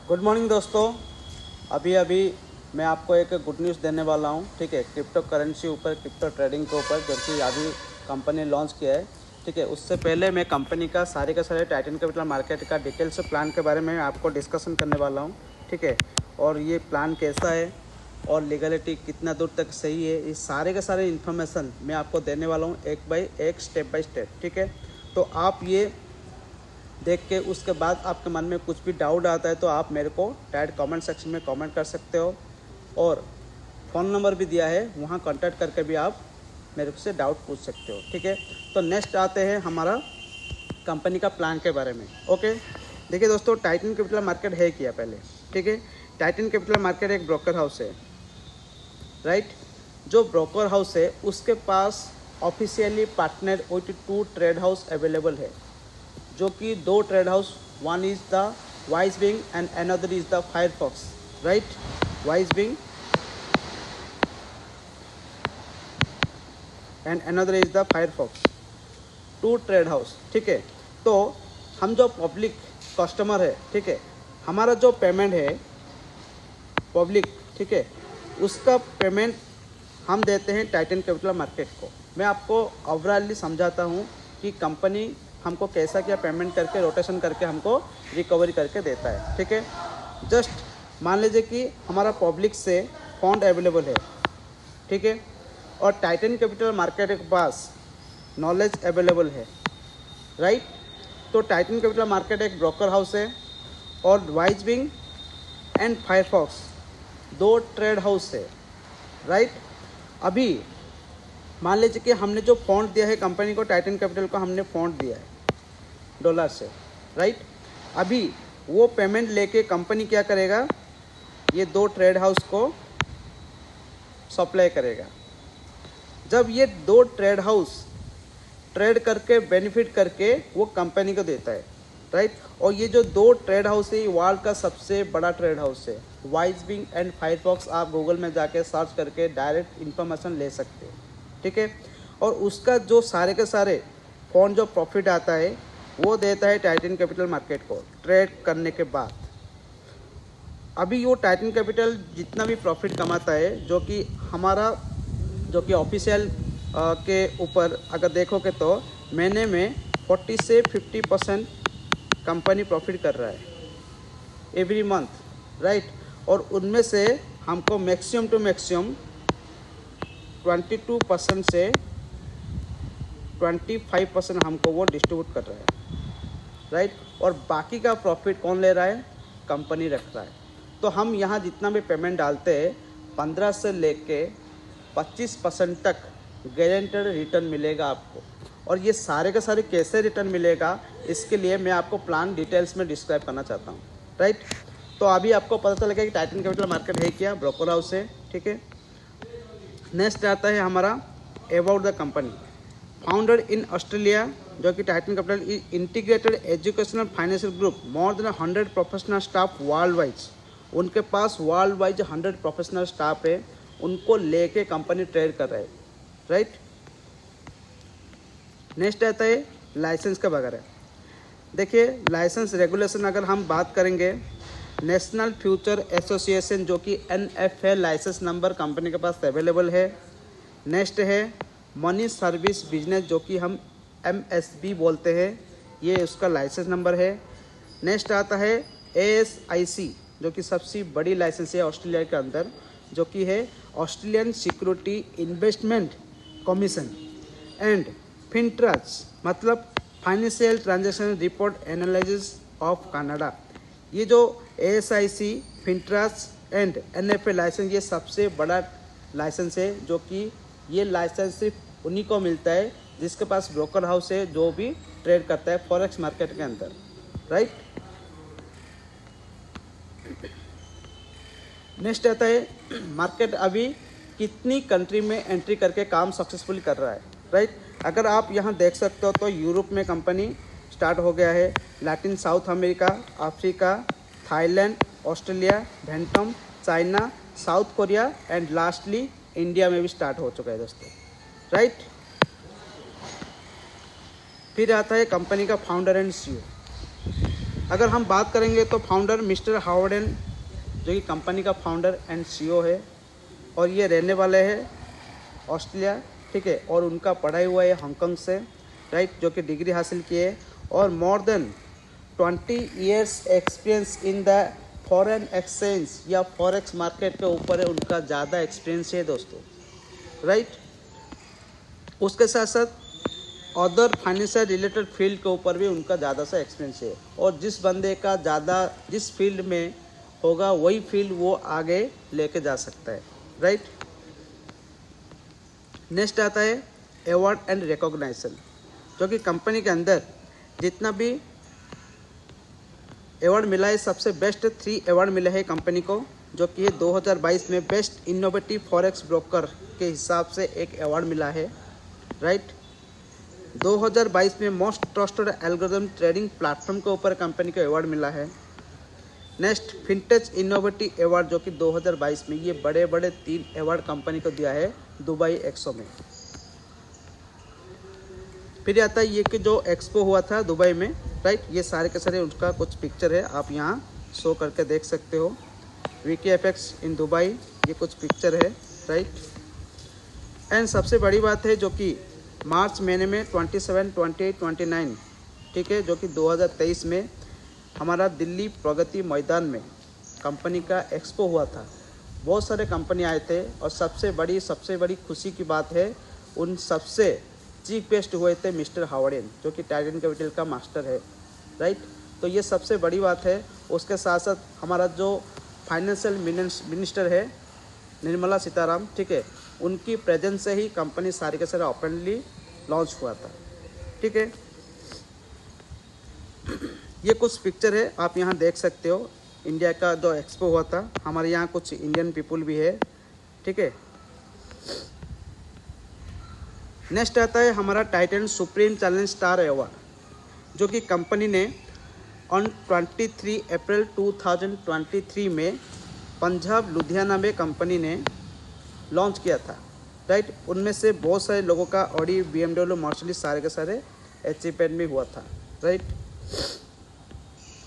Good morning दोस्तों। अभी अभी मैं आपको एक गुड न्यूज़ देने वाला हूँ। ठीक है, क्रिप्टो करेंसी ऊपर, क्रिप्टो ट्रेडिंग के ऊपर, जो कि अभी कंपनी लॉन्च किया है। ठीक है, उससे पहले मैं कंपनी का सारे टाइटन कैपिटल मार्केट का डिटेल्स प्लान के बारे में आपको डिस्कशन करने वाला हूँ। ठीक है, और ये प्लान कैसा है और लीगलिटी कितना दूर तक सही है, ये सारे के सारे इन्फॉर्मेशन मैं आपको देने वाला हूँ एक बाई एक, स्टेप बाय स्टेप। ठीक है, तो आप ये देख के उसके बाद आपके मन में कुछ भी डाउट आता है तो आप मेरे को डायरेक्ट कमेंट सेक्शन में कमेंट कर सकते हो, और फ़ोन नंबर भी दिया है, वहाँ कांटेक्ट करके भी आप मेरे से डाउट पूछ सकते हो। ठीक है, तो नेक्स्ट आते हैं हमारा कंपनी का प्लान के बारे में। ओके, देखिए दोस्तों, टाइटन कैपिटल मार्केट है क्या पहले। ठीक है, टाइटन कैपिटल मार्केट एक ब्रोकर हाउस है, राइट। जो ब्रोकर हाउस है उसके पास officially partner with 2 trade house available है, जो कि 2 trade house, one is the Wise Wing and another is the Firefox, right. Wise Wing and another is the Firefox, 2 trade house. ठीक है, तो हम जो पब्लिक कस्टमर है, ठीक है, हमारा जो पेमेंट है पब्लिक, ठीक है, उसका पेमेंट हम देते हैं टाइटन कैपिटल मार्केट को। मैं आपको ओवरऑली समझाता हूँ कि कंपनी हमको कैसा क्या पेमेंट करके रोटेशन करके हमको रिकवरी करके देता है। ठीक है, जस्ट मान लीजिए कि हमारा पब्लिक से फंड अवेलेबल है, ठीक है, और टाइटन कैपिटल मार्केट के पास नॉलेज अवेलेबल है, राइट। तो टाइटन कैपिटल मार्केट एक ब्रोकर हाउस है, और wise Wing and Firefox 2 trade house है, राइट। अभी मान लीजिए कि हमने जो फंड दिया है कंपनी को, टाइटन कैपिटल को हमने फंड दिया है डॉलर से, राइट। अभी वो पेमेंट लेके कंपनी क्या करेगा, ये 2 ट्रेड हाउस को सप्लाई करेगा। जब ये 2 ट्रेड हाउस ट्रेड करके बेनिफिट करके वो कंपनी को देता है, राइट। और ये जो 2 ट्रेड हाउस है, ये वर्ल्ड का सबसे बड़ा ट्रेड हाउस है, वाइज विंग एंड फायरफॉक्स। आप गूगल में जाके सर्च करके डायरेक्ट इन्फॉर्मेशन ले सकते हो। ठीक है, और उसका जो सारे के सारे फंड जो प्रॉफिट आता है वो देता है टाइटन कैपिटल मार्केट को ट्रेड करने के बाद। अभी वो टाइटन कैपिटल जितना भी प्रॉफिट कमाता है, जो कि हमारा जो कि ऑफिशियल के ऊपर अगर देखोगे तो महीने में 40 से 50% कंपनी प्रॉफिट कर रहा है एवरी मंथ, राइट। और उनमें से हमको मैक्सिमम टू मैक्सिमम 22% से 25% हमको वो डिस्ट्रीब्यूट कर रहा है, राइट। और बाकी का प्रॉफिट कौन ले रहा है, कंपनी रख रहा है। तो हम यहाँ जितना भी पेमेंट डालते हैं 15 से लेके 25% तक गारंटेड रिटर्न मिलेगा आपको। और ये सारे के सारे कैसे रिटर्न मिलेगा, इसके लिए मैं आपको प्लान डिटेल्स में डिस्क्राइब करना चाहता हूँ, राइट। तो अभी आपको पता चलेगा कि टाइटन कैपिटल मार्केट है क्या, ब्रोकर हाउस है। ठीक है, नेक्स्ट आता है हमारा about the company. Founded in Australia, जो कि Titan capital integrated educational financial group, more than 100 professional staff world wise. उनके पास वर्ल्ड वाइज 100 प्रोफेशनल स्टाफ है, उनको लेके कंपनी ट्रेड कर रहा है, राइट। नेक्स्ट आता है लाइसेंस का वगैरह। देखिए, लाइसेंस रेगुलेशन अगर हम बात करेंगे, नेशनल फ्यूचर एसोसिएशन जो कि NFL लाइसेंस नंबर कंपनी के पास अवेलेबल है। नेक्स्ट है मनी सर्विस बिजनेस, जो कि हम MSB बोलते हैं, ये उसका लाइसेंस नंबर है। नेक्स्ट आता है ASIC, जो कि सबसे बड़ी लाइसेंस है ऑस्ट्रेलिया के अंदर, जो कि है Australian Security Investment Commission. And FINTRAC, मतलब financial transaction report analysis of Canada. ये जो ASIC, FINTRAC and NFL licence, ये सबसे बड़ा लाइसेंस है, जो कि ये लाइसेंस सिर्फ उन्हीं को मिलता है जिसके पास ब्रोकर हाउस है, जो भी ट्रेड करता है फॉरेक्स मार्केट के अंदर, राइट। नेक्स्ट आता है मार्केट अभी कितनी कंट्री में एंट्री करके काम सक्सेसफुली कर रहा है, राइट। अगर आप यहाँ देख सकते हो तो यूरोप में कंपनी स्टार्ट हो गया है, Latin south America, Africa, Thailand, Australia, Vietnam, China, south Korea and lastly India में भी स्टार्ट हो चुका है दोस्तों, राइट। फिर आता है कंपनी का फाउंडर एंड CEO। अगर हम बात करेंगे तो फाउंडर मिस्टर हावर्डन जो कि कंपनी का फाउंडर एंड सीईओ है, और ये रहने वाले हैं ऑस्ट्रेलिया, ठीक है, और उनका पढ़ाई हुआ है हांगकांग से, राइट, जो कि डिग्री हासिल किए और more than 20 years experience in the foreign exchange या फॉरेक्स मार्केट के ऊपर है उनका ज़्यादा एक्सपीरियंस है दोस्तों, राइट। उसके साथ साथ अदर फाइनेंशियल रिलेटेड फील्ड के ऊपर भी उनका ज़्यादा सा एक्सपीरियंस है, और जिस बंदे का ज़्यादा जिस फील्ड में होगा वही फील्ड वो आगे लेके जा सकता है, राइट। नेक्स्ट आता है अवार्ड एंड रिकॉग्नाइजेशन, जो कि कंपनी के अंदर जितना भी अवार्ड मिला है, सबसे बेस्ट 3 अवार्ड मिले हैं कंपनी को, जो कि 2022 में बेस्ट इनोवेटिव फॉरेक्स ब्रोकर के हिसाब से एक अवार्ड मिला है, राइट। 2022 में most trusted algorithm trading platform के ऊपर कंपनी को अवार्ड मिला है। नेक्स्ट फिनटेक इनोवेटिव अवार्ड, जो कि 2022 में ये बड़े बड़े 3 अवार्ड कंपनी को दिया है दुबई एक्सपो में। फिर आता है ये कि जो एक्सपो हुआ था दुबई में, राइट, ये सारे के सारे उसका कुछ पिक्चर है, आप यहाँ शो करके देख सकते हो। विकी एपेक्स इन दुबई, ये कुछ पिक्चर है, राइट। एंड सबसे बड़ी बात है जो कि मार्च महीने में 27, 28, 29, ठीक है, जो कि 2023 में हमारा दिल्ली प्रगति मैदान में कंपनी का एक्सपो हुआ था। बहुत सारे कंपनी आए थे, और सबसे बड़ी खुशी की बात है उन सबसे चीफ गेस्ट हुए थे मिस्टर हावर्डन, जो कि टाइटन कैपिटल का मास्टर है, राइट। तो ये सबसे बड़ी बात है। उसके साथ साथ हमारा जो फाइनेंशियल मिनिस्टर है निर्मला सीताराम, ठीक है, उनकी प्रेजेंस से ही कंपनी सारे के सारे ओपनली लॉन्च हुआ था, ठीक है। ये कुछ पिक्चर है, आप यहाँ देख सकते हो। इंडिया का जो एक्सपो हुआ था, हमारे यहाँ कुछ इंडियन पीपल भी है, ठीक है। नेक्स्ट आता है हमारा Titan supreme challenge star award, जो कि कंपनी ने ऑन 23 अप्रैल 2023 में पंजाब लुधियाना में कंपनी ने लॉन्च किया था, राइट। उनमें से बहुत सारे लोगों का ऑडी, BMW, मर्सिडीज सारे के सारे अचीवमेंट भी हुआ था, राइट।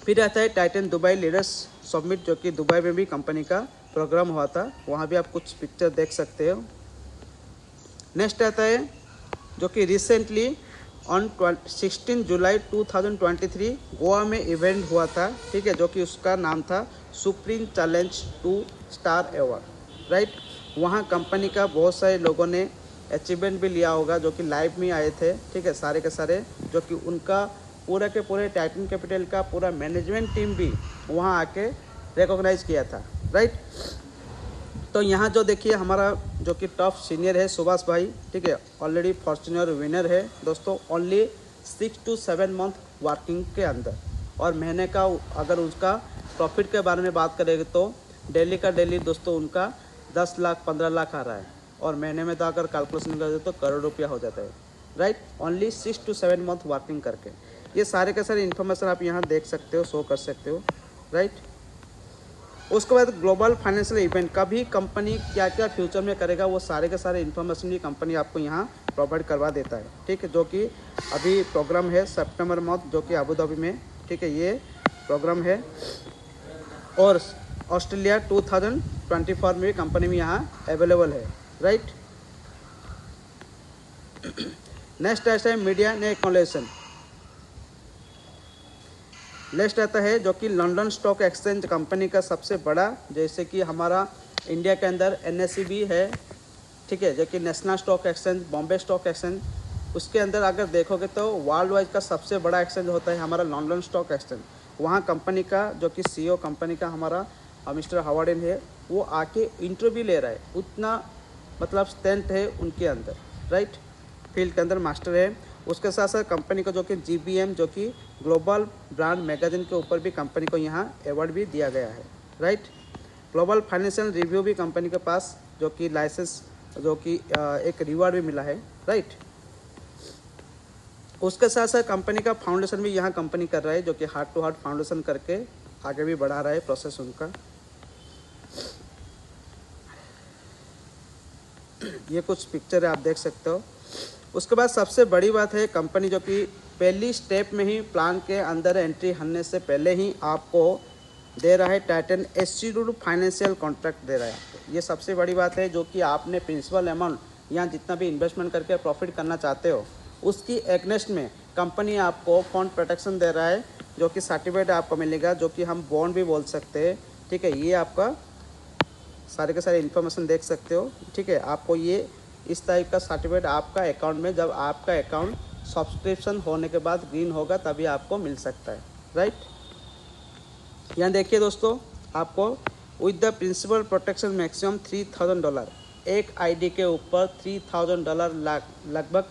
फिर आता है टाइटन दुबई लीडर्स समिट, जो कि दुबई में भी कंपनी का प्रोग्राम हुआ था, वहाँ भी आप कुछ पिक्चर देख सकते हो। नेक्स्ट आता है जो कि रिसेंटली ऑन 16 जुलाई 2023 गोवा में इवेंट हुआ था, ठीक है, जो कि उसका नाम था supreme challenge 2 star award, right. वहाँ कंपनी का बहुत सारे लोगों ने अचीवमेंट भी लिया होगा, जो कि लाइव में आए थे, ठीक है, सारे के सारे, जो कि उनका पूरा के पूरे टाइटन कैपिटल का पूरा मैनेजमेंट टीम भी वहाँ आके रिकॉग्नाइज किया था, राइट। तो यहाँ जो देखिए हमारा जो कि टॉप सीनियर है सुभाष भाई, ठीक है, ऑलरेडी फॉर्च्यूनर विनर है दोस्तों, ओनली 6 to 7 मंथ वर्किंग के अंदर। और महीने का अगर उसका प्रॉफिट के बारे में बात करेंगे तो डेली का डेली दोस्तों उनका 10 लाख 15 लाख आ रहा है, और महीने में तो अगर कैलकुलेशन करें तो करोड़ रुपया हो जाता है, right. Only 6 to 7 month working करके ये सारे के सारे इन्फॉर्मेशन आप यहाँ देख सकते हो, शो कर सकते हो, राइट। उसके बाद ग्लोबल फाइनेंशियल इवेंट का भी कंपनी क्या क्या फ्यूचर में करेगा, वो सारे के सारे इन्फॉर्मेशन भी कंपनी आपको यहाँ प्रोवाइड करवा देता है, ठीक है। जो कि अभी प्रोग्राम है सितंबर मंथ, जो कि अबू धाबी में, ठीक है, ये प्रोग्राम है। और ऑस्ट्रेलिया 2024 में भी कंपनी में यहाँ अवेलेबल है, राइट। नेक्स्ट ऐसा है मीडिया ने एक्नॉलेजमेंट। नेक्स्ट आता है जो कि लंदन स्टॉक एक्सचेंज कंपनी का सबसे बड़ा, जैसे कि हमारा इंडिया के अंदर NSE भी है, ठीक है, जो कि national stock exchange, Bombay stock exchange, उसके अंदर अगर देखोगे तो वर्ल्ड वाइड का सबसे बड़ा एक्सचेंज होता है हमारा लंदन स्टॉक एक्सचेंज। वहाँ कंपनी का जो कि CEO कंपनी का हमारा मिस्टर हावर्डन है, वो आके इंटरव्यू ले रहा है, उतना मतलब स्ट्रेंथ है उनके अंदर, राइट, फील्ड के अंदर मास्टर है। उसके साथ साथ कंपनी को जो कि GBM जो कि ग्लोबल ब्रांड मैगजीन के ऊपर भी कंपनी को यहाँ अवार्ड भी दिया गया है, राइट। ग्लोबल फाइनेंशियल रिव्यू भी कंपनी के पास जो कि लाइसेंस जो कि एक रिवार्ड भी मिला है, राइट। उसके साथ साथ कंपनी का फाउंडेशन भी यहाँ कंपनी कर रहा है, जो कि हार्ट टू हार्ट फाउंडेशन करके आगे भी बढ़ा रहा है प्रोसेस उनका। ये कुछ पिक्चर है, आप देख सकते हो। उसके बाद सबसे बड़ी बात है कंपनी जो कि पहली स्टेप में ही प्लान के अंदर एंट्री होने से पहले ही आपको दे रहा है टाइटन एस्योर्ड फाइनेंशियल कॉन्ट्रैक्ट दे रहा है आपको। ये सबसे बड़ी बात है, जो कि आपने प्रिंसिपल अमाउंट या जितना भी इन्वेस्टमेंट करके प्रॉफिट करना चाहते हो उसकी एगनेस्ट में कंपनी आपको फंड प्रोटेक्शन दे रहा है, जो कि सर्टिफिकेट आपको मिलेगा, जो कि हम बॉन्ड भी बोल सकते हैं। ठीक है, ये आपका सारे के सारे इन्फॉर्मेशन देख सकते हो। ठीक है, आपको ये इस टाइप का सर्टिफिकेट आपका अकाउंट में, जब आपका अकाउंट सब्सक्रिप्शन होने के बाद ग्रीन होगा तभी आपको मिल सकता है। राइट, यहाँ देखिए दोस्तों, आपको with the principal protection maximum $3000, एक आईडी के ऊपर $3000 लगभग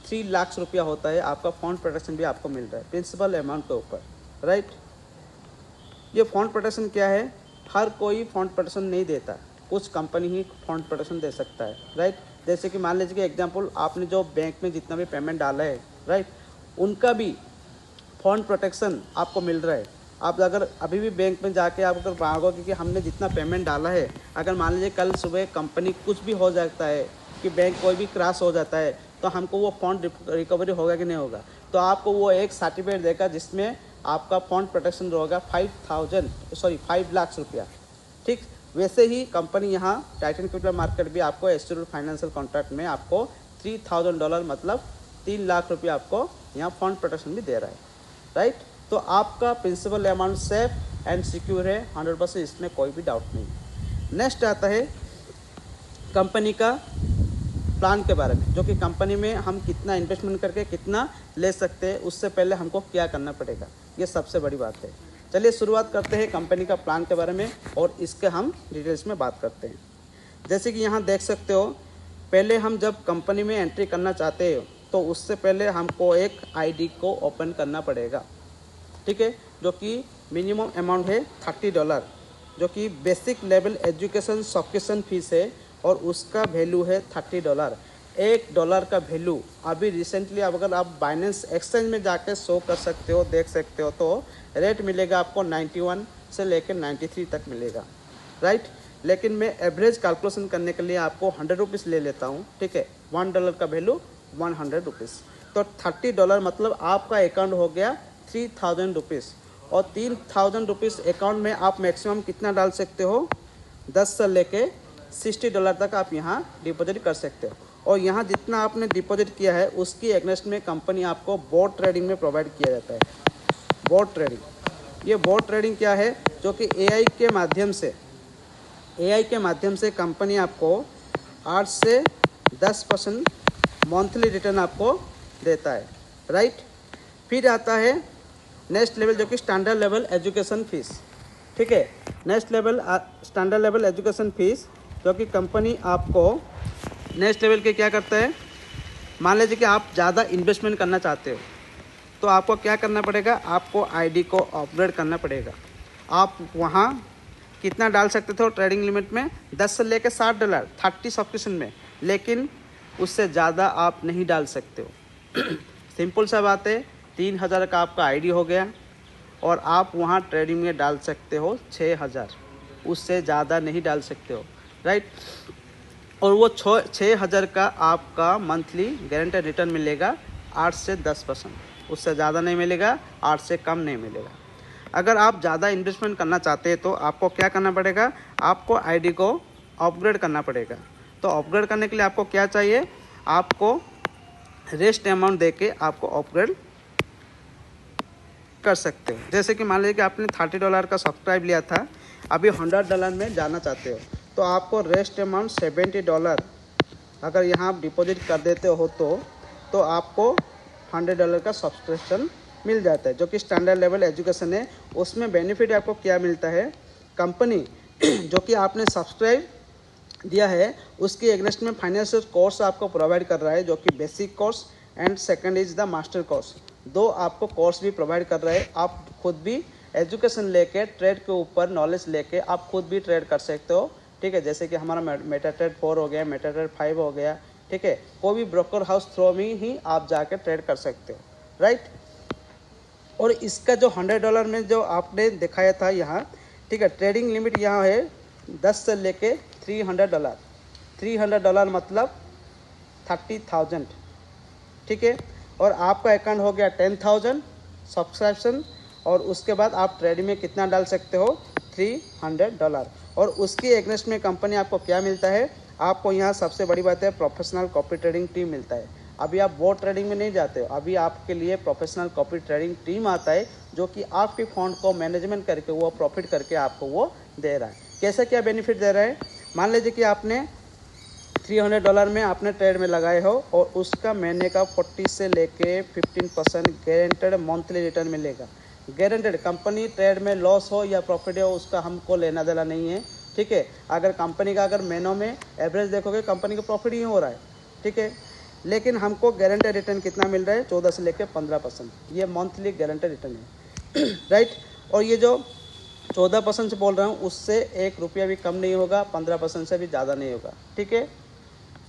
3 लाख रुपया होता है। आपका फंड प्रोटेक्शन भी आपको मिल रहा है प्रिंसिपल अमाउंट के ऊपर। राइट, ये फंड प्रोटेक्शन क्या है, हर कोई फंड प्रोटेक्शन नहीं देता, कुछ कंपनी ही फंड प्रोटेक्शन दे सकता है। राइट, जैसे कि मान लीजिए कि एग्जांपल, आपने जो बैंक में जितना भी पेमेंट डाला है, राइट, उनका भी फंड प्रोटेक्शन आपको मिल रहा है। आप अगर अभी भी बैंक में जाके आप अगर मांगोगे कि हमने जितना पेमेंट डाला है, अगर मान लीजिए कल सुबह कंपनी कुछ भी हो जाता है कि बैंक कोई भी क्रैश हो जाता है, तो हमको वो फंड रिकवरी होगा कि नहीं होगा, तो आपको वो एक सर्टिफिकेट देगा जिसमें आपका फंड प्रोटेक्शन होगा 5 लाख रुपया। ठीक, वैसे ही कंपनी यहाँ टाइटन कैपिटल मार्केट भी आपको एस्योर्ड फाइनेंशियल कॉन्ट्रैक्ट में आपको $3000 मतलब 3 लाख रुपया आपको यहाँ फंड प्रोटेक्शन भी दे रहा है। राइट, तो आपका principal amount safe and secure है 100%, इसमें कोई भी डाउट नहीं। नेक्स्ट आता है कंपनी का प्लान के बारे में, जो कि कंपनी में हम कितना इन्वेस्टमेंट करके कितना ले सकते हैं, उससे पहले हमको क्या करना पड़ेगा, ये सबसे बड़ी बात है। चलिए शुरुआत करते हैं कंपनी का प्लान के बारे में और इसके हम डिटेल्स में बात करते हैं। जैसे कि यहाँ देख सकते हो, पहले हम जब कंपनी में एंट्री करना चाहते हैं तो उससे पहले हमको एक आईडी को ओपन करना पड़ेगा। ठीक है, जो कि मिनिमम अमाउंट है $30, जो कि basic level education subscription fees है और उसका वैल्यू है $30। $1 का वैल्यू अभी रिसेंटली अगर आप बाइनेंस एक्सचेंज में जाके शो कर सकते हो, देख सकते हो, तो रेट मिलेगा आपको 91 से लेकर 93 तक मिलेगा। राइट, लेकिन मैं एवरेज कैलकुलेशन करने के लिए आपको ₹100 ले लेता हूँ। ठीक है, $1 का वैल्यू ₹100, तो $30 मतलब आपका अकाउंट हो गया ₹3000 और ₹3000 अकाउंट में आप मैक्सिमम कितना डाल सकते हो, 10 से लेके $60 तक आप यहाँ डिपॉजिट कर सकते हो। और यहाँ जितना आपने डिपॉजिट किया है उसकी एगनेस्ट में कंपनी आपको बोट ट्रेडिंग में प्रोवाइड किया जाता है। बोट ट्रेडिंग, ये बोट ट्रेडिंग क्या है, जो कि एआई के माध्यम से कंपनी आपको 8 से 10% मंथली रिटर्न आपको देता है। राइट, फिर आता है नेक्स्ट लेवल, जो कि स्टैंडर्ड लेवल एजुकेशन फीस। ठीक है, next level standard level education fees, जो कि कंपनी आपको नेक्स्ट लेवल के क्या करता है, मान लीजिए कि आप ज़्यादा इन्वेस्टमेंट करना चाहते हो तो आपको क्या करना पड़ेगा, आपको आईडी को अपग्रेड करना पड़ेगा। आप वहाँ कितना डाल सकते थे ट्रेडिंग लिमिट में, 10 से लेकर $60 30 सब्सक्रिप्शन में, लेकिन उससे ज़्यादा आप नहीं डाल सकते हो। सिंपल सा बात है, 3000 का आपका आईडी हो गया और आप वहाँ ट्रेडिंग में डाल सकते हो 6000, उससे ज़्यादा नहीं डाल सकते हो। राइट, और वो 6000 का आपका मंथली गारंटेड रिटर्न मिलेगा 8 से 10%, उससे ज़्यादा नहीं मिलेगा, 8 से कम नहीं मिलेगा। अगर आप ज़्यादा इन्वेस्टमेंट करना चाहते हैं तो आपको क्या करना पड़ेगा, आपको आईडी को अपग्रेड करना पड़ेगा। तो अपग्रेड करने के लिए आपको क्या चाहिए, आपको रेस्ट अमाउंट देके आपको अपग्रेड कर सकते हो। जैसे कि मान लीजिए कि आपने $30 का सब्सक्राइब लिया था, अभी $100 में जाना चाहते हो तो आपको रेस्ट अमाउंट $70 अगर यहाँ आप डिपॉजिट कर देते हो तो आपको $100 का सब्सक्रिप्शन मिल जाता है, जो कि स्टैंडर्ड लेवल एजुकेशन है। उसमें बेनिफिट आपको क्या मिलता है, कंपनी जो कि आपने सब्सक्राइब दिया है उसकी एगनेस्ट में फाइनेंशियल कोर्स आपको प्रोवाइड कर रहा है, जो कि basic course and second is the master course. 2 आपको कोर्स भी प्रोवाइड कर रहा है। आप खुद भी एजुकेशन लेके ट्रेड के ऊपर नॉलेज लेके आप खुद भी ट्रेड कर सकते हो। ठीक है, जैसे कि हमारा मेटाट्रेड 4 हो गया, मेटाट्रेड 5 हो गया। ठीक है, कोई भी ब्रोकर हाउस थ्रू में ही आप जाके ट्रेड कर सकते हो। राइट, और इसका जो $100 में जो आपने दिखाया था यहाँ, ठीक है, ट्रेडिंग लिमिट यहाँ है 10 से लेके $300 मतलब 30,000। ठीक है, और आपका अकाउंट हो गया 10,000 सब्सक्रिप्शन, और उसके बाद आप ट्रेडिंग में कितना डाल सकते हो, $300। और उसकी एगेंस्ट में कंपनी आपको क्या मिलता है, आपको यहाँ सबसे बड़ी बात है प्रोफेशनल कॉपी ट्रेडिंग टीम मिलता है। अभी आप बोर्ड ट्रेडिंग में नहीं जाते हो, अभी आपके लिए प्रोफेशनल कॉपी ट्रेडिंग टीम आता है जो कि आपके फंड को मैनेजमेंट करके वो प्रॉफिट करके आपको वो दे रहा है। कैसे क्या बेनिफिट दे रहा है, मान लीजिए कि आपने $300 में आपने ट्रेड में लगाए हो और उसका महीने का 40 से लेके 15% गारंटेड मंथली रिटर्न मिलेगा। गारंटेड, कंपनी ट्रेड में लॉस हो या प्रॉफिट हो उसका हमको लेना देना नहीं है, ठीक है। अगर कंपनी का अगर महीनों में एवरेज देखोगे कंपनी का प्रॉफिट ही हो रहा है, ठीक है, लेकिन हमको गारंटेड रिटर्न कितना मिल रहा है, 14 से लेकर 15%, ये मंथली गारंटेड रिटर्न है राइट। और ये जो 14% से बोल रहा हूँ उससे ₹1 भी कम नहीं होगा, 15% से भी ज़्यादा नहीं होगा, ठीक है।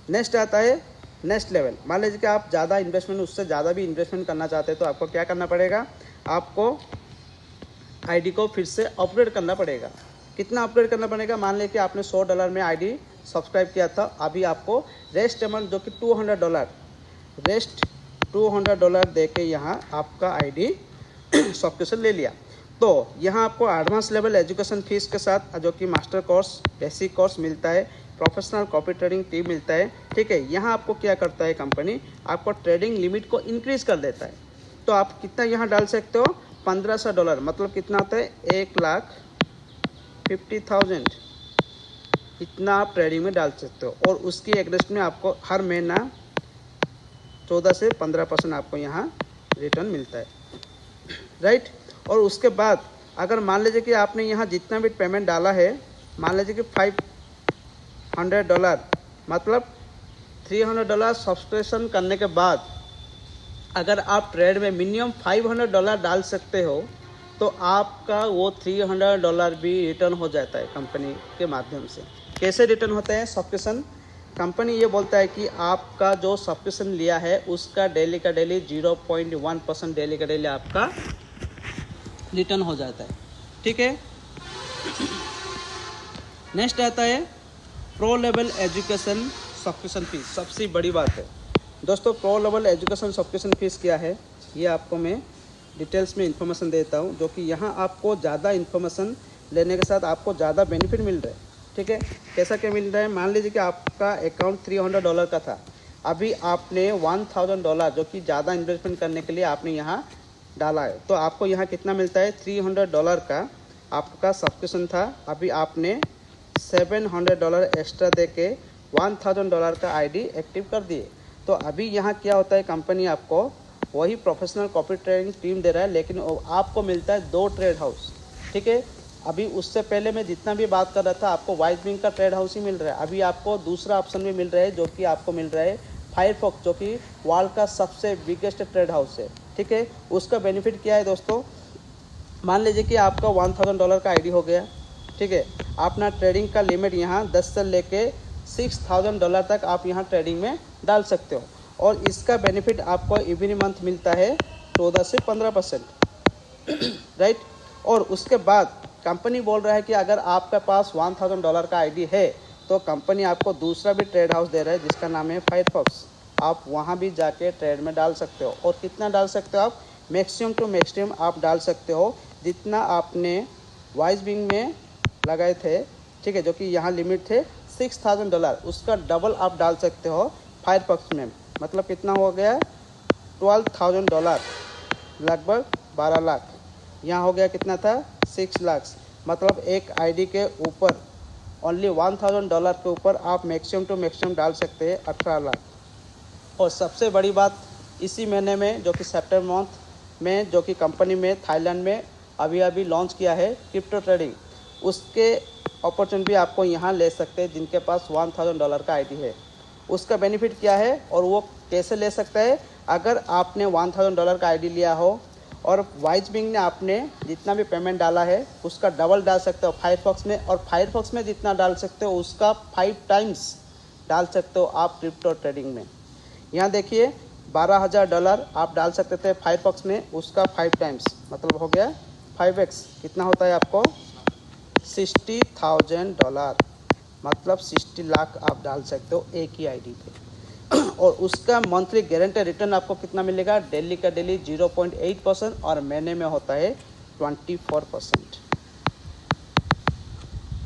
नेक्स्ट आता है नेक्स्ट लेवल। मान लीजिए कि आप ज़्यादा इन्वेस्टमेंट, उससे ज़्यादा भी इन्वेस्टमेंट करना चाहते हैं तो आपको क्या करना पड़ेगा, आपको आईडी को फिर से अपग्रेड करना पड़ेगा। कितना अपग्रेड करना पड़ेगा, मान लीजिए कि आपने $100 में आईडी सब्सक्राइब किया था, अभी आपको रेस्ट अमाउंट जो कि $200 रेस्ट $200 दे के यहाँ आपका आईडी सब्सक्रिप्शन ले लिया। तो यहाँ आपको एडवांस लेवल एजुकेशन फीस के साथ जो कि मास्टर कोर्स, बेसिक कोर्स मिलता है, प्रोफेशनल कॉपी ट्रेडिंग टीम मिलता है, ठीक है। यहाँ आपको क्या करता है कंपनी, आपको ट्रेडिंग लिमिट को इंक्रीज कर देता है। तो आप कितना यहाँ डाल सकते हो, $1,500, मतलब कितना आता है, 1,50,000, इतना आप ट्रेडिंग में डाल सकते हो। और उसकी एग्रेस्ट में आपको हर महीना 14 से 15% आपको यहाँ रिटर्न मिलता है राइट। और उसके बाद अगर मान लीजिए कि आपने यहाँ जितना भी पेमेंट डाला है, मान लीजिए कि $500, मतलब $300 सब्सक्रिप्शन करने के बाद अगर आप ट्रेड में मिनिमम $500 डाल सकते हो तो आपका वो $300 भी रिटर्न हो जाता है कंपनी के माध्यम से। कैसे रिटर्न होता है, सब्सक्रिप्शन, कंपनी ये बोलता है कि आपका जो सब्सक्रिप्शन लिया है उसका डेली का डेली 0.1% डेली का डेली आपका रिटर्न हो जाता है, ठीक है। नेक्स्ट आता है pro level education subscription fees. सबसे बड़ी बात है दोस्तों, pro level education subscription fees क्या है, ये आपको मैं डिटेल्स में इन्फॉर्मेशन देता हूँ, जो कि यहाँ आपको ज़्यादा इन्फॉर्मेशन लेने के साथ आपको ज़्यादा बेनिफिट मिल रहा है, ठीक है। कैसा क्या मिल रहा है, मान लीजिए कि आपका अकाउंट $300 का था, अभी आपने $1,000 जो कि ज़्यादा इन्वेस्टमेंट करने के लिए आपने यहाँ डाला है, तो आपको यहाँ कितना मिलता है, $300 का आपका सब्सक्रिप्शन था, अभी आपने $700 एक्स्ट्रा दे के $1,000 का आईडी एक्टिव कर दिए। तो अभी यहाँ क्या होता है, कंपनी आपको वही प्रोफेशनल कॉपी ट्रेडिंग टीम दे रहा है, लेकिन आपको मिलता है 2 ट्रेड हाउस, ठीक है। अभी उससे पहले मैं जितना भी बात कर रहा था आपको वाइजबिंग का ट्रेड हाउस ही मिल रहा है, अभी आपको दूसरा ऑप्शन भी मिल रहा है जो कि आपको मिल रहा है फायरफॉक्स, जो कि वर्ल्ड का सबसे बिगेस्ट ट्रेड हाउस है, ठीक है। उसका बेनिफिट क्या है दोस्तों, मान लीजिए कि आपका $1,000 का आईडी हो गया, ठीक है। अपना ट्रेडिंग का लिमिट यहाँ 10 से लेके $6,000 तक आप यहाँ ट्रेडिंग में डाल सकते हो, और इसका बेनिफिट आपको एवरी मंथ मिलता है 14 से 15% राइट। और उसके बाद कंपनी बोल रहा है कि अगर आपके पास $1,000 का आईडी है तो कंपनी आपको दूसरा भी ट्रेड हाउस दे रहा है जिसका नाम है फायरफॉक्स। आप वहाँ भी जाके ट्रेड में डाल सकते हो, और कितना डाल सकते हो आप, मैक्सिमम टू मैक्सिमम आप डाल सकते हो जितना आपने वाइजबिंग में लगाए थे, ठीक है, जो कि यहाँ लिमिट थे $6,000, उसका डबल आप डाल सकते हो फायरफॉक्स में। मतलब कितना हो गया, $12,000, लगभग 12 लाख। यहाँ हो गया कितना था, 6 लाख। मतलब एक आईडी के ऊपर ओनली $1,000 के ऊपर आप मैक्सिमम टू मैक्सिमम डाल सकते हैं 18 लाख। और सबसे बड़ी बात, इसी महीने में जो कि सितंबर मंथ में जो कि कंपनी में थाईलैंड में अभी लॉन्च किया है क्रिप्टो ट्रेडिंग, उसके अपॉर्चुनिटी आपको यहाँ ले सकते हैं जिनके पास $1,000 का आईडी है। उसका बेनिफिट क्या है और वो कैसे ले सकता है, अगर आपने $1,000 का आईडी लिया हो और वाइजबिंग ने आपने जितना भी पेमेंट डाला है उसका डबल डाल सकते हो फायरफॉक्स में, और फायरफॉक्स में जितना डाल सकते हो उसका 5 टाइम्स डाल सकते हो आप क्रिप्टो ट्रेडिंग में। यहाँ देखिए $12,000 आप डाल सकते थे फायरफॉक्स में, उसका 5 टाइम्स मतलब हो गया 5x, कितना होता है आपको $60,000, मतलब 60 लाख आप डाल सकते हो एक ही आईडी पे। और उसका मंथली गारंटेड रिटर्न आपको कितना मिलेगा, डेली का डेली 0.8% और महीने में होता है 24%,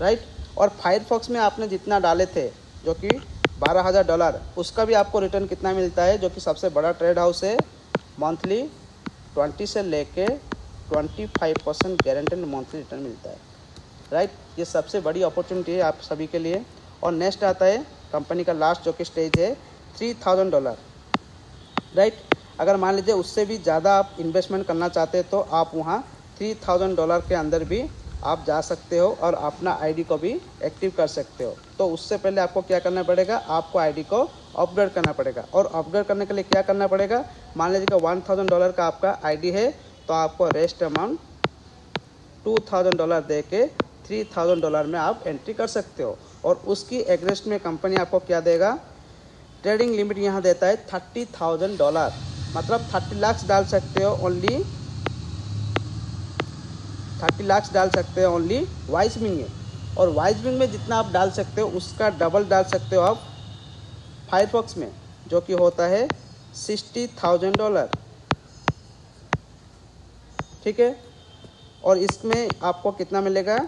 राइट। और फायरफॉक्स में आपने जितना डाले थे जो कि $12,000, उसका भी आपको रिटर्न कितना मिलता है, जो कि सबसे बड़ा ट्रेड हाउस है, मंथली 20 से लेके 25% गारंटेड मंथली रिटर्न मिलता है, राइट। ये सबसे बड़ी अपॉर्चुनिटी है आप सभी के लिए। और नेक्स्ट आता है कंपनी का लास्ट जो कि स्टेज है $3,000, राइट। अगर मान लीजिए उससे भी ज़्यादा आप इन्वेस्टमेंट करना चाहते हैं तो आप वहाँ $3,000 के अंदर भी आप जा सकते हो और अपना आईडी को भी एक्टिव कर सकते हो। तो उससे पहले आपको क्या करना पड़ेगा, आपको आईडी को अपग्रेड करना पड़ेगा। और अपग्रेड करने के लिए क्या करना पड़ेगा, मान लीजिए कि $1,000 का आपका आईडी है तो आपको रेस्ट अमाउंट $2,000 दे के $3,000 में आप एंट्री कर सकते हो। और उसकी एग्रेस्ट में कंपनी आपको क्या देगा, ट्रेडिंग लिमिट यहाँ देता है $30,000, मतलब 30 लाख डाल सकते हो ओनली, 30 लाख डाल सकते हो ओनली वाइजविंग में। और वाइजविंग में जितना आप डाल सकते हो उसका डबल डाल सकते हो आप फायरफॉक्स में, जो कि होता है $60,000, ठीक है। और इसमें आपको कितना मिलेगा,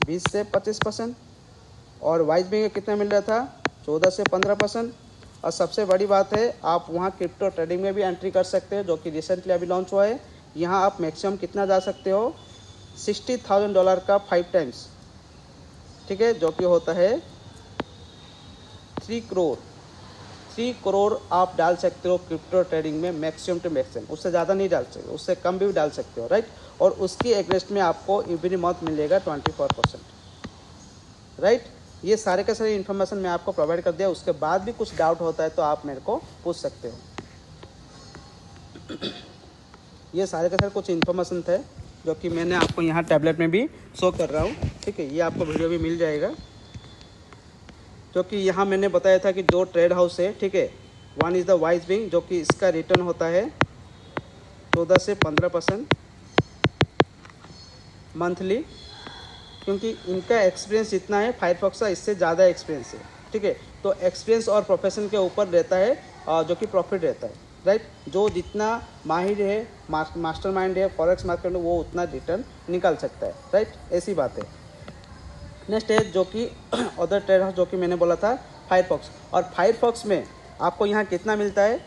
20 से 25%। और वाइजविंग में कितना मिल रहा था, 14 से 15%। और सबसे बड़ी बात है आप वहाँ क्रिप्टो ट्रेडिंग में भी एंट्री कर सकते हो, जो कि रिसेंटली अभी लॉन्च हुआ है। यहाँ आप मैक्सिमम कितना जा सकते हो, $60,000 का 5 टाइम्स, ठीक है, जो कि होता है 3 करोड़। 3 करोड़ आप डाल सकते हो क्रिप्टो ट्रेडिंग में मैक्सिमम टू मैक्सिमम, उससे ज़्यादा नहीं डाल सकते, उससे कम भी डाल सकते हो, राइट। और उसकी एग्नेस्ट में आपको एवरी मंथ मिलेगा 24%, राइट। ये सारे के सारे इन्फॉर्मेशन मैं आपको प्रोवाइड कर दिया। उसके बाद भी कुछ डाउट होता है तो आप मेरे को पूछ सकते हो। ये सारे के सारे कुछ इन्फॉर्मेशन थे जो कि मैंने आपको यहाँ टैबलेट में भी शो कर रहा हूँ, ठीक है। ये आपको वीडियो भी मिल जाएगा, जो कि यहाँ मैंने बताया था कि 2 ट्रेड हाउस है, ठीक है। वन इज़ द वाइजविंग, जो कि इसका रिटर्न होता है 14 से 15% मंथली, क्योंकि इनका एक्सपीरियंस जितना है फायरफॉक्स का इससे ज़्यादा एक्सपीरियंस है, ठीक है। तो एक्सपीरियंस और प्रोफेशन के ऊपर रहता है जो कि प्रॉफिट रहता है, राइट। जो जितना माहिर है, मास्टरमाइंड है फॉरेक्स मार्केट में, वो उतना रिटर्न निकाल सकता है, राइट। ऐसी बात है। नेक्स्ट है जो कि अदर ट्रेड हाउस, जो कि मैंने बोला था फायरफॉक्स। और फायरफॉक्स में आपको यहाँ कितना मिलता है,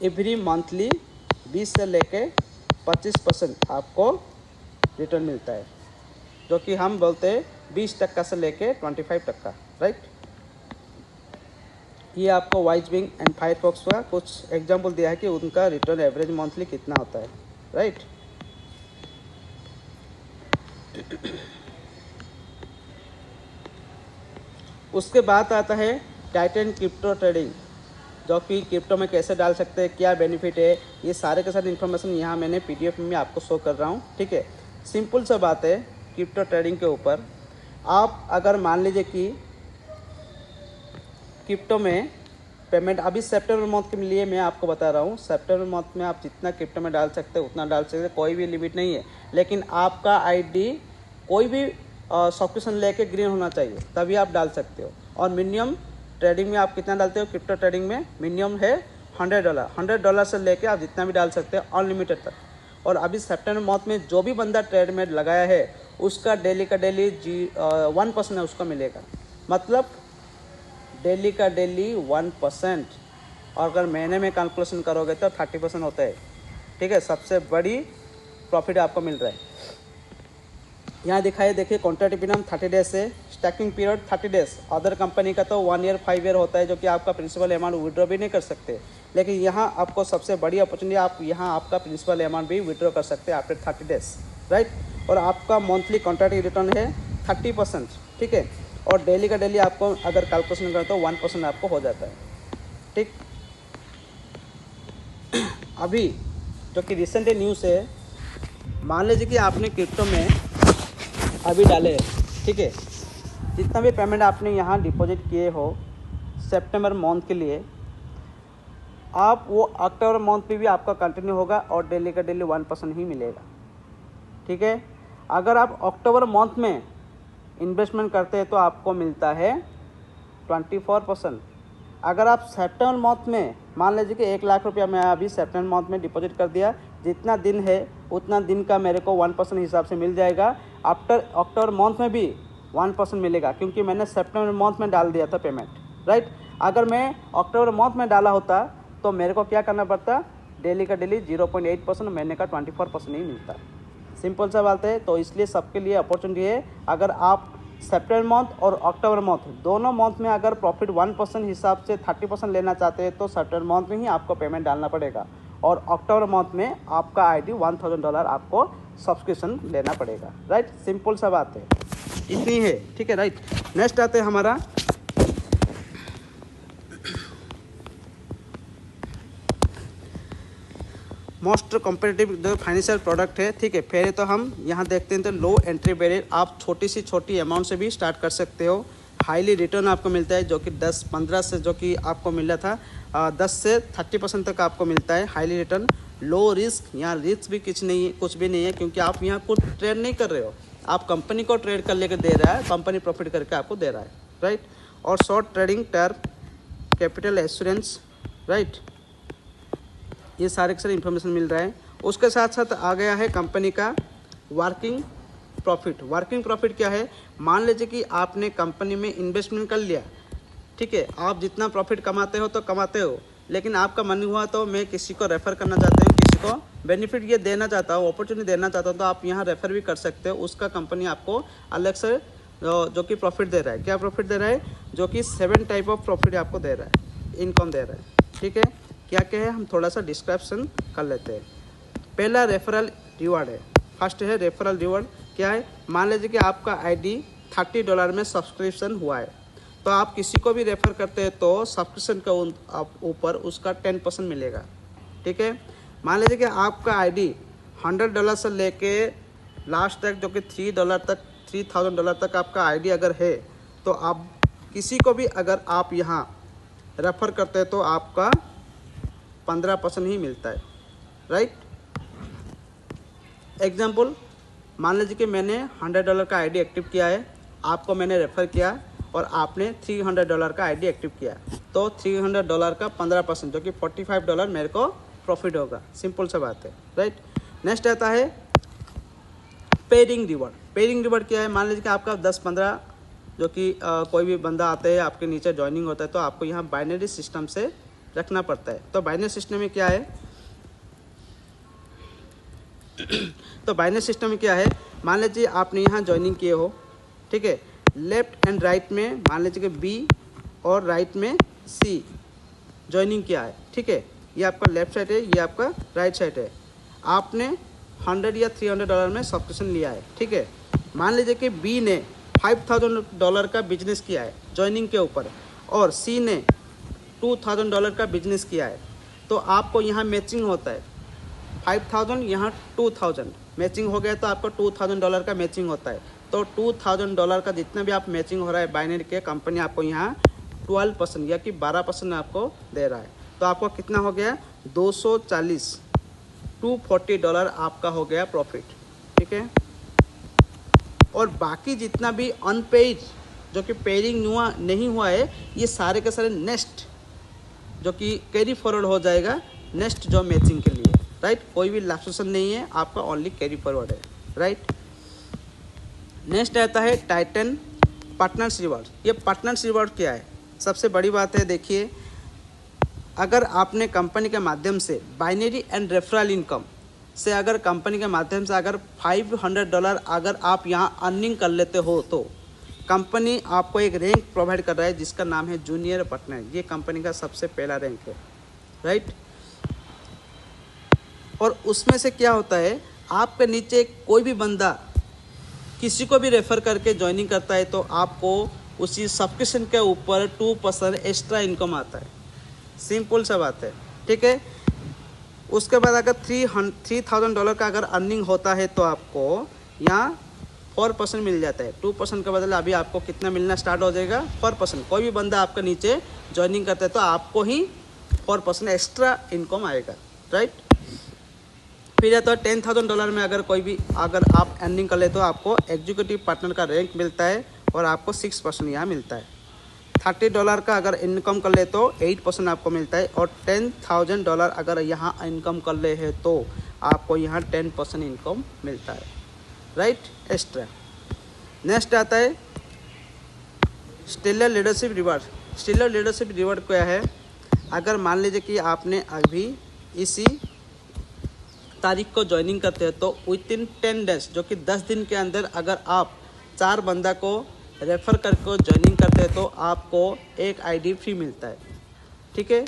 एवरी मंथली 20 से लेके 25% आपको रिटर्न मिलता है, जो कि हम बोलते हैं 20% से लेके 25%, राइट। ये आपको वाइजविंग एंड फायरफॉक्स का कुछ एग्जांपल दिया है कि उनका रिटर्न एवरेज मंथली कितना होता है, राइट। उसके बाद आता है टाइटन क्रिप्टो ट्रेडिंग, जो कि क्रिप्टो में कैसे डाल सकते हैं, क्या बेनिफिट है, ये सारे के सारे इन्फॉर्मेशन यहाँ मैंने PDF में आपको शो कर रहा हूँ, ठीक है। सिंपल सा बात है क्रिप्टो ट्रेडिंग के ऊपर। आप अगर मान लीजिए कि क्रिप्टो में पेमेंट अभी सितंबर मंथ के लिए मैं आपको बता रहा हूँ, सितंबर मंथ में आप जितना क्रिप्टो में डाल सकते हैं उतना डाल सकते हैं, कोई भी लिमिट नहीं है। लेकिन आपका आईडी कोई भी सब्सक्रिप्शन लेके ग्रीन होना चाहिए, तभी आप डाल सकते हो। और मिनिमम ट्रेडिंग में आप कितना डालते हो, क्रिप्टो ट्रेडिंग में मिनिमम है $100 से लेके आप जितना भी डाल सकते हो अनलिमिटेड तक। और अभी सितंबर मंथ में जो भी बंदा ट्रेड में लगाया है उसका डेली का डेली 1% है उसको मिलेगा, मतलब डेली का डेली 1%। और अगर महीने में कैलकुलेशन करोगे तो 30% होता है, ठीक है। सबसे बड़ी प्रॉफिट आपको मिल रहा है। यहाँ दिखाई देखिए कॉन्ट्रैक्ट मिनिमम 30 डेज है, stacking period 30 days. Other company का तो 1 ईयर 5 ईयर होता है, जो कि आपका प्रिंसिपल अमाउंट विड्रॉ भी नहीं कर सकते। लेकिन यहाँ आपको सबसे बड़ी अपॉर्चुनिटी, आप यहाँ आपका प्रिंसिपल अमाउंट भी विड्रॉ कर सकते हैं आफ्टर 30 डेज, राइट। और आपका मंथली कॉन्ट्रैक्ट रिटर्न है 30%, ठीक है। और डेली का डेली आपको अगर कैलकुलेशन करें तो 1% आपको हो जाता है, ठीक। अभी जो कि रिसेंट न्यूज़ है, मान लीजिए कि आपने क्रिप्टो में अभी डाले, ठीक है, जितना भी पेमेंट आपने यहाँ डिपॉजिट किए हो सितंबर मंथ के लिए, आप वो अक्टूबर मंथ पे भी आपका कंटिन्यू होगा और डेली का डेली 1% ही मिलेगा, ठीक है। अगर आप अक्टूबर मंथ में इन्वेस्टमेंट करते हैं तो आपको मिलता है 24%। अगर आप सितंबर मंथ में मान लीजिए कि 1 लाख रुपया मैं अभी सितंबर मंथ में डिपॉजिट कर दिया, जितना दिन है उतना दिन का मेरे को 1% हिसाब से मिल जाएगा। आफ्टर अक्टूबर मंथ में भी 1% मिलेगा, क्योंकि मैंने सितंबर मंथ में डाल दिया था पेमेंट, राइट। अगर मैं अक्टूबर मंथ में डाला होता तो मेरे को क्या करना पड़ता, डेली का डेली 0.8%, महीने का 24% ही मिलता। सिंपल सा बात है। तो इसलिए सबके लिए अपॉर्चुनिटी है। अगर आप सितंबर मंथ और अक्टूबर मंथ दोनों मंथ में अगर प्रॉफिट 1% हिसाब से 30% लेना चाहते हैं तो सितंबर मंथ में ही आपको पेमेंट डालना पड़ेगा, और अक्टूबर मंथ में आपका आईडी $1000 आपको सब्सक्रिप्शन लेना पड़ेगा, राइट। सिंपल सा बात है, इतनी है, ठीक है, राइट। नेक्स्ट आते हैं हमारा मोस्ट कॉम्पिटिटिव जो फाइनेंशियल प्रोडक्ट है, ठीक है। पहले तो हम यहाँ देखते हैं तो लो एंट्री बैरियर, आप छोटी अमाउंट से भी स्टार्ट कर सकते हो। हाईली रिटर्न आपको मिलता है, जो कि 10-15 से जो कि आपको मिल रहा था 10 से 30% तक आपको मिलता है हाईली रिटर्न। लो रिस्क, यहाँ रिस्क भी कुछ भी नहीं है, क्योंकि आप यहाँ कुछ ट्रेड नहीं कर रहे हो, आप कंपनी को ट्रेड कर लेकर दे रहा है, कंपनी प्रॉफिट करके आपको दे रहा है, राइट। और short trading, term, capital assurance, right, ये सारे इन्फॉर्मेशन मिल रहा है। उसके साथ साथ आ गया है कंपनी का वर्किंग प्रॉफिट। वर्किंग प्रॉफिट क्या है, मान लीजिए कि आपने कंपनी में इन्वेस्टमेंट कर लिया, ठीक है, आप जितना प्रॉफिट कमाते हो तो कमाते हो, लेकिन आपका मन हुआ तो मैं किसी को रेफ़र करना चाहता हूँ, किसी को बेनिफिट ये देना चाहता हूँ, अपॉर्चुनिटी देना चाहता हूँ, तो आप यहाँ रेफ़र भी कर सकते हो। उसका कंपनी आपको अलग से जो कि प्रॉफिट दे रहा है। क्या प्रॉफिट दे रहा है, जो कि 7 टाइप ऑफ प्रॉफिट आपको दे रहा है, इनकम दे रहा है, ठीक है। क्या क्या है हम थोड़ा सा डिस्क्रिप्शन कर लेते हैं। पहला रेफरल रिवॉर्ड है, फर्स्ट है रेफरल रिवॉर्ड। क्या है, मान लीजिए कि आपका आईडी $30 में सब्सक्रिप्शन हुआ है, तो आप किसी को भी रेफ़र करते हैं तो सब्सक्रिप्शन के ऊपर उसका 10% मिलेगा, ठीक है। मान लीजिए कि आपका आईडी $100 से लेके लास्ट तक जो कि $3000 तक आपका आईडी अगर है, तो आप किसी को भी अगर आप यहाँ रेफ़र करते हैं तो आपका 15% ही मिलता है, राइट। एग्जाम्पल, मान लीजिए कि मैंने $100 का आईडी एक्टिव किया है, आपको मैंने रेफ़र किया और आपने $300 का आईडी एक्टिव किया, तो $300 का 15% जो कि $45 मेरे को प्रॉफिट होगा। सिंपल सा बात है, राइट। नेक्स्ट आता है पेडिंग रिवॉर्ड। पेडिंग रिवॉर्ड क्या है, मान लीजिए कि आपका 10-15 जो कि कोई भी बंदा आते हैं आपके नीचे ज्वाइनिंग होता है, तो आपको यहाँ बाइनरी सिस्टम से रखना पड़ता है। तो बाइनरी सिस्टम में क्या है तो बाइनरी सिस्टम में क्या है, मान लीजिए आपने यहाँ ज्वाइनिंग किए हो, ठीक है, लेफ्ट एंड राइट में मान लीजिए कि बी और राइट में सी ज्वाइनिंग किया है, ठीक है। ये आपका लेफ्ट साइड है, ये आपका राइट साइड है। आपने 100 या $300 में सब्सक्रिप्शन लिया है, ठीक है। मान लीजिए कि बी ने $5000 का बिजनेस किया है ज्वाइनिंग के ऊपर, और सी ने $2000 का बिजनेस किया है, तो आपको यहाँ मैचिंग होता है। 5000 यहाँ 2000 मैचिंग हो गया, तो आपको $2000 का मैचिंग होता है। तो $2000 का जितना भी आप मैचिंग हो रहा है बाइनरी के, कंपनी आपको यहाँ 12% या कि 12% आपको दे रहा है। तो आपको कितना हो गया, $240 आपका हो गया प्रॉफिट, ठीक है। और बाकी जितना भी अनपेड जो कि पेडिंग नहीं हुआ है, ये सारे के सारे नेक्स्ट जो कि कैरी फॉरवर्ड हो जाएगा नेक्स्ट जॉब मैचिंग के लिए, राइट। कोई भी लैप्सेशन नहीं है, आपका ओनली कैरी फॉरवर्ड है, राइट। नेक्स्ट आता है टाइटन पार्टनर्स रिवॉर्ड। ये पार्टनर्स रिवॉर्ड क्या है, सबसे बड़ी बात है, देखिए, अगर आपने कंपनी के माध्यम से बाइनरी एंड रेफरल इनकम से अगर कंपनी के माध्यम से अगर $500 अगर आप यहाँ अर्निंग कर लेते हो, तो कंपनी आपको एक रैंक प्रोवाइड कर रहा है जिसका नाम है जूनियर पार्टनर। ये कंपनी का सबसे पहला रैंक है, राइट। और उसमें से क्या होता है, आपके नीचे कोई भी बंदा किसी को भी रेफ़र करके ज्वाइनिंग करता है, तो आपको उसी सब्सक्रिप्शन के ऊपर 2% एक्स्ट्रा इनकम आता है। सिंपल सा बात है, ठीक है। उसके बाद अगर $3000 का अगर अर्निंग होता है, तो आपको यहाँ 4% मिल जाता है। 2% के बदले अभी आपको कितना मिलना स्टार्ट हो जाएगा, 4%। कोई भी बंदा आपके नीचे ज्वाइनिंग करता है तो आपको ही 4% एक्स्ट्रा इनकम आएगा, राइट। फिर तो $10,000 में अगर आप अर्निंग कर ले तो आपको एग्जीक्यूटिव पार्टनर का रैंक मिलता है और आपको 6% यहाँ मिलता है। $30 का अगर इनकम कर ले तो 8% आपको मिलता है, और $10,000 अगर यहाँ इनकम कर ले है तो आपको यहाँ 10% इनकम मिलता है, राइट, एक्स्ट्रा। नेक्स्ट आता है stellar leadership reward. Stellar leadership reward क्या है? अगर मान लीजिए कि आपने अभी इसी तारीख को ज्वाइनिंग करते हैं तो विद इन 10 डेज, जो कि 10 दिन के अंदर अगर आप 4 बंदा को रेफ़र करके ज्वाइनिंग करते हैं तो आपको एक आईडी फ्री मिलता है, ठीक है।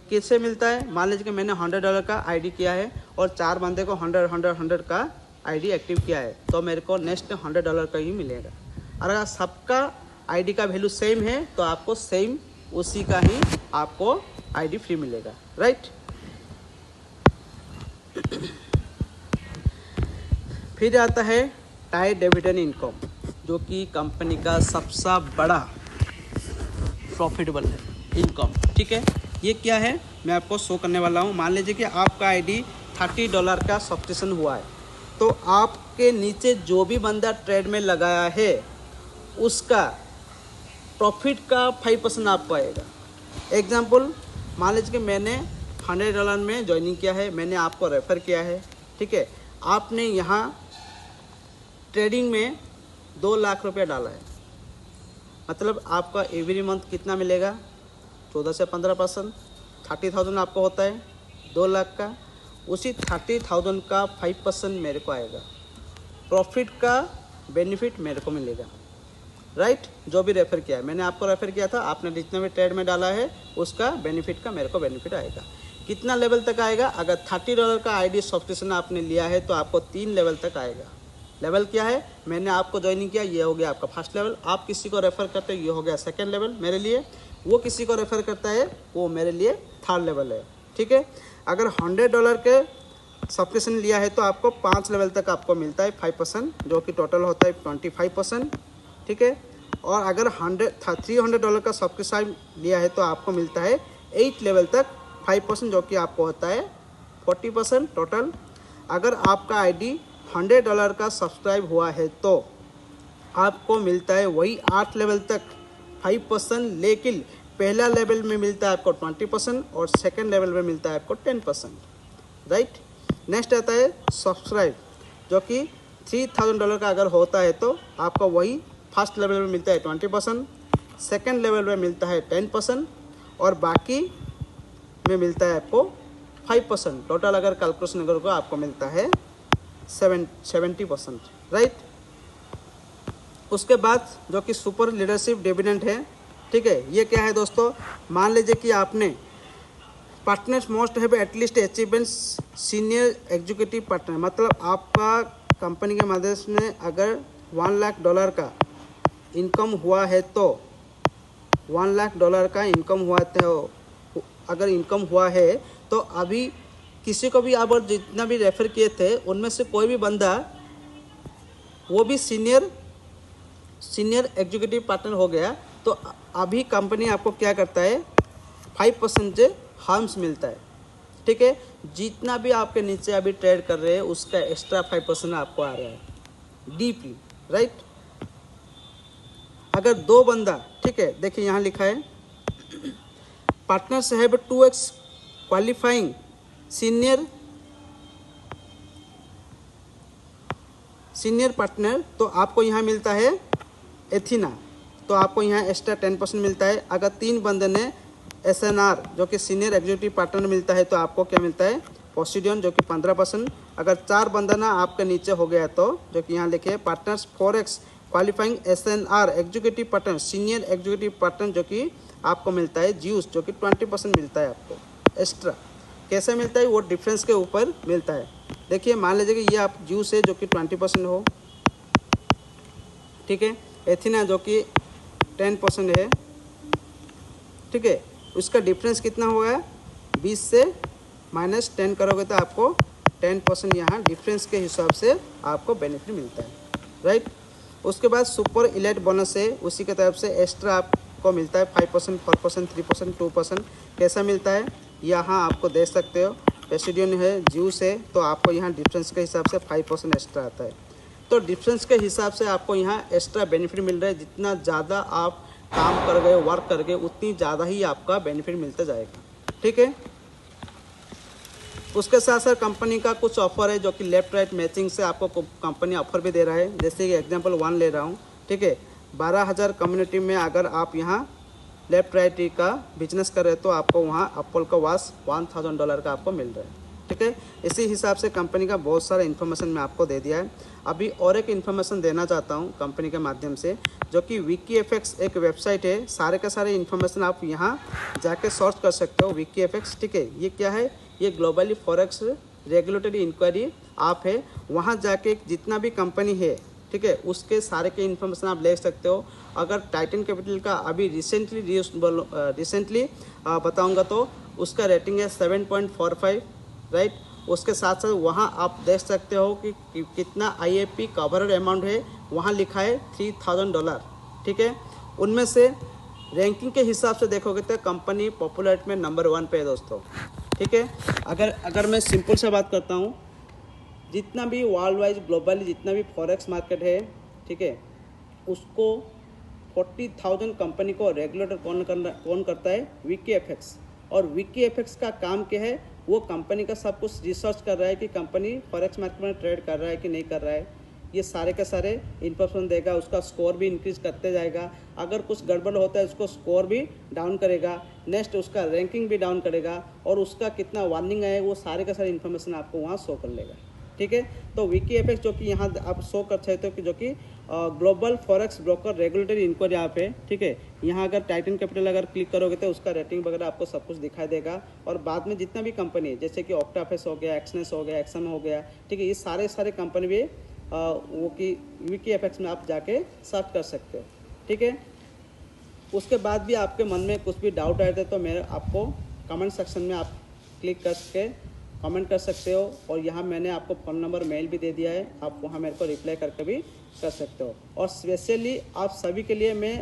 किससे मिलता है? मान लीजिए कि मैंने $100 का आईडी किया है और 4 बंदे को 100 का आईडी एक्टिव किया है, तो मेरे को नेक्स्ट $100 का ही मिलेगा। और अगर सबका आईडी का वैल्यू सेम है तो आपको सेम उसी का ही आपको आईडी फ्री मिलेगा, राइट। फिर आता है टाई डिविडेंड इनकम, जो कि कंपनी का सबसे बड़ा प्रॉफिटेबल है इनकम, ठीक है। ये क्या है मैं आपको शो करने वाला हूँ। मान लीजिए कि आपका आईडी $30 का सब्सक्रिप्शन हुआ है, तो आपके नीचे जो भी बंदा ट्रेड में लगाया है उसका प्रॉफिट का 5% आपको आएगा। एग्जाम्पल, मान लीजिए कि मैंने $100 में ज्वाइनिंग किया है, मैंने आपको रेफ़र किया है, ठीक है। आपने यहाँ ट्रेडिंग में 2 लाख रुपया डाला है, मतलब आपका एवरी मंथ कितना मिलेगा? 14 से 15%, 30,000 आपको होता है 2 लाख का। उसी 30,000 का 5% मेरे को आएगा, प्रॉफिट का बेनिफिट मेरे को मिलेगा, राइट। जो भी रेफ़र किया है, मैंने आपको रेफ़र किया था, आपने जितना भी ट्रेड में डाला है उसका बेनिफिट का मेरे को बेनिफिट आएगा। कितना लेवल तक आएगा? अगर $30 का आईडी सब्सक्रिप्शन आपने लिया है तो आपको 3 लेवल तक आएगा। लेवल क्या है? मैंने आपको ज्वाइनिंग किया, ये हो गया आपका फर्स्ट लेवल। आप किसी को रेफ़र करते हैं, ये हो गया सेकंड लेवल मेरे लिए। वो किसी को रेफ़र करता है, वो मेरे लिए थर्ड लेवल है, ठीक है। अगर $100 के सब्सक्रिप्शन लिया है तो आपको 5 लेवल तक आपको मिलता है 5%, जो कि टोटल होता है 25%, ठीक है। और अगर $300 का सब्सक्रिप्शन लिया है तो आपको मिलता है 8 लेवल तक 5%, जो कि आपको होता है 40% टोटल। अगर आपका आईडी $100 का सब्सक्राइब हुआ है तो आपको मिलता है वही 8 लेवल तक 5%, लेकिन पहला लेवल में मिलता है आपको 20% और सेकंड लेवल में मिलता है आपको 10%, राइट। नेक्स्ट आता है सब्सक्राइब, जो कि $3,000 का अगर होता है तो आपको वही फर्स्ट लेवल में मिलता है 20%, सेकंड लेवल में मिलता है 10% और बाकी में मिलता है आपको 5%। टोटल अगर कैलकुलेशन करोगे आपको मिलता है 70%, राइट। उसके बाद जो कि सुपर लीडरशिप डिविडेंड है, ठीक है। ये क्या है दोस्तों? मान लीजिए कि आपने partners most have at least achievements senior executive partner, मतलब आपका कंपनी के मदद से अगर $1 लाख का इनकम हुआ है तो $1 लाख का इनकम हुआ तो अगर इनकम हुआ है तो अभी किसी को भी आप जितना भी रेफ़र किए थे उनमें से कोई भी बंदा वो भी सीनियर एग्जीक्यूटिव पार्टनर हो गया तो अभी कंपनी आपको क्या करता है 5% से हार्म्स मिलता है, ठीक है। जितना भी आपके नीचे अभी ट्रेड कर रहे हैं उसका एक्स्ट्रा 5% आपको आ रहा है डीपली, राइट। अगर 2 बंदा, ठीक है, देखिए यहाँ लिखा है partners have 2x qualifying senior partner, तो आपको यहाँ मिलता है एथिना, तो आपको यहाँ एक्स्ट्रा 10% मिलता है। अगर 3 बंदे ने SNR जो कि सीनियर एग्जीक्यूटिव पार्टनर मिलता है तो आपको क्या मिलता है पोसिडियन, जो कि 15%। अगर 4 बंदा ना आपके नीचे हो गया तो जो कि यहाँ लिखे partners 4x qualifying SNR executive partner senior executive partner, जो कि आपको मिलता है ज्यूस, जो कि 20% मिलता है आपको एक्स्ट्रा। कैसे मिलता है? वो डिफरेंस के ऊपर मिलता है। देखिए मान लीजिए कि ये आप ज्यूस है जो कि 20% हो, ठीक है। एथिना जो कि 10% है, ठीक है। उसका डिफरेंस कितना होगा? 20 से -10 करोगे तो आपको 10% यहाँ डिफरेंस के हिसाब से आपको बेनिफिट मिलता है, राइट। उसके बाद सुपर इलेट बोनस है, उसी के तरफ से एक्स्ट्रा आपको मिलता है 5%, 4%, 3%, 2%। कैसा मिलता है यहाँ आपको देख सकते हो, पेसिडियन है, ज्यूस है, तो आपको यहाँ डिफरेंस के हिसाब से 5% एक्स्ट्रा आता है। तो डिफरेंस के हिसाब से आपको यहाँ एक्स्ट्रा बेनिफिट मिल रहा है। जितना ज़्यादा आप काम कर गए, वर्क कर गए, उतनी ज़्यादा ही आपका बेनिफिट मिलता जाएगा। ठीक है, उसके साथ साथ कंपनी का कुछ ऑफर है जो कि लेफ्ट राइट मैचिंग से आपको कंपनी ऑफर भी दे रहा है। जैसे कि एग्जांपल 1 ले रहा हूँ। ठीक है, 12,000 कम्युनिटी में अगर आप यहाँ लेफ्ट राइट का बिजनेस कर रहे हैं तो आपको वहाँ एप्पल का वॉच $1,000 का आपको मिल रहा है। ठीक है, इसी हिसाब से कंपनी का बहुत सारा इन्फॉर्मेशन मैं आपको दे दिया है। अभी और एक इन्फॉर्मेशन देना चाहता हूँ कंपनी के माध्यम से, जो कि WikiFX एक वेबसाइट है। सारे के सारे इन्फॉर्मेशन आप यहाँ जाके सर्च कर सकते हो, WikiFX। ठीक है, ये क्या है, ये globally forex regulatory inquiry app है। वहाँ जाके जितना भी कंपनी है, ठीक है, उसके सारे के इन्फॉर्मेशन आप ले सकते हो। अगर टाइटन कैपिटल का अभी रिसेंटली बताऊंगा तो उसका रेटिंग है 7.45, राइट। उसके साथ साथ वहाँ आप देख सकते हो कि कितना IAP कवर अमाउंट है, वहाँ लिखा है $3,000। ठीक है, उनमें से रैंकिंग के हिसाब से देखोगे तो कंपनी पॉपुलैरिटी में नंबर 1 पे है दोस्तों। ठीक है, अगर मैं सिंपल से बात करता हूँ, जितना भी वर्ल्ड वाइज ग्लोबली जितना भी फॉरेक्स मार्केट है, ठीक है, उसको 40,000 कंपनी को रेगुलेटर कौन करता है, WikiFX। और WikiFX का काम क्या है, वो कंपनी का सब कुछ रिसर्च कर रहा है कि कंपनी फॉरेक्स मार्केट में ट्रेड कर रहा है कि नहीं कर रहा है। ये सारे के सारे इन्फॉर्मेशन देगा, उसका स्कोर भी इंक्रीज करते जाएगा। अगर कुछ गड़बड़ होता है उसको स्कोर भी डाउन करेगा, नेक्स्ट उसका रैंकिंग भी डाउन करेगा, और उसका कितना वार्निंग है वो सारे का सारे इन्फॉर्मेशन आपको वहाँ शो कर लेगा। ठीक है, तो WikiFX जो कि यहाँ आप शो कर सकते हो कि जो कि global forex broker regulatory inquiry app है। ठीक है, यहाँ अगर टाइटन कैपिटल अगर क्लिक करोगे तो उसका रेटिंग वगैरह आपको सब कुछ दिखाई देगा। और बाद में जितना भी कंपनी है, जैसे कि ऑक्टाफेस हो गया, एक्सनेस हो गया, एक्सन हो गया, ठीक है, ये सारे कंपनी भी वो कि WikiFX में आप जाके सर्च कर सकते हो। ठीक है, उसके बाद भी आपके मन में कुछ भी डाउट आए थे तो मेरे आपको कमेंट सेक्शन में आप क्लिक करके कमेंट कर सकते हो। और यहाँ मैंने आपको फ़ोन नंबर मेल भी दे दिया है, आप वहाँ मेरे को रिप्लाई करके भी कर सकते हो। और स्पेशली आप सभी के लिए मैं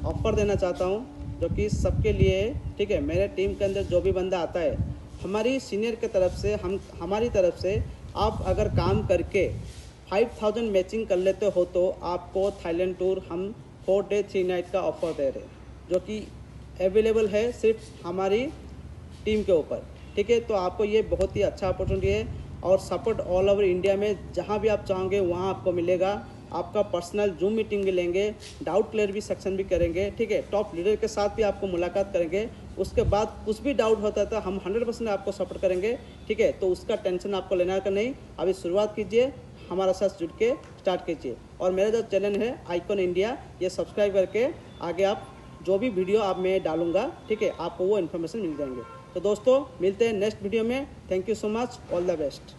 ऑफ़र देना चाहता हूँ जो कि सबके लिए है। ठीक है, मेरे टीम के अंदर जो भी बंदा आता है, हमारी सीनियर की तरफ से हमारी तरफ से आप अगर काम करके 5,000 मैचिंग कर लेते हो तो आपको थाईलैंड टूर हम 4 डे 3 नाइट का ऑफ़र दे रहे हैं, जो कि अवेलेबल है सिर्फ हमारी टीम के ऊपर। ठीक है, तो आपको ये बहुत ही अच्छा अपॉर्चुनिटी है, और सपोर्ट ऑल ओवर इंडिया में जहाँ भी आप चाहोगे वहाँ आपको मिलेगा। आपका पर्सनल जूम मीटिंग भी लेंगे, डाउट क्लियर भी सेक्शन भी करेंगे। ठीक है, टॉप लीडर के साथ भी आपको मुलाकात करेंगे। उसके बाद कुछ भी डाउट होता है तो हम 100% आपको सपोर्ट करेंगे। ठीक है, तो उसका टेंशन आपको लेना का नहीं, अभी शुरुआत कीजिए, हमारा साथ जुड़ के स्टार्ट कीजिए। और मेरा जो चैनल है आइकॉन इंडिया, ये सब्सक्राइब करके आगे आप जो भी वीडियो आप मैं डालूंगा, ठीक है, आपको वो इन्फॉर्मेशन मिल जाएंगे। तो दोस्तों मिलते हैं नेक्स्ट वीडियो में। Thank you so much, all the best.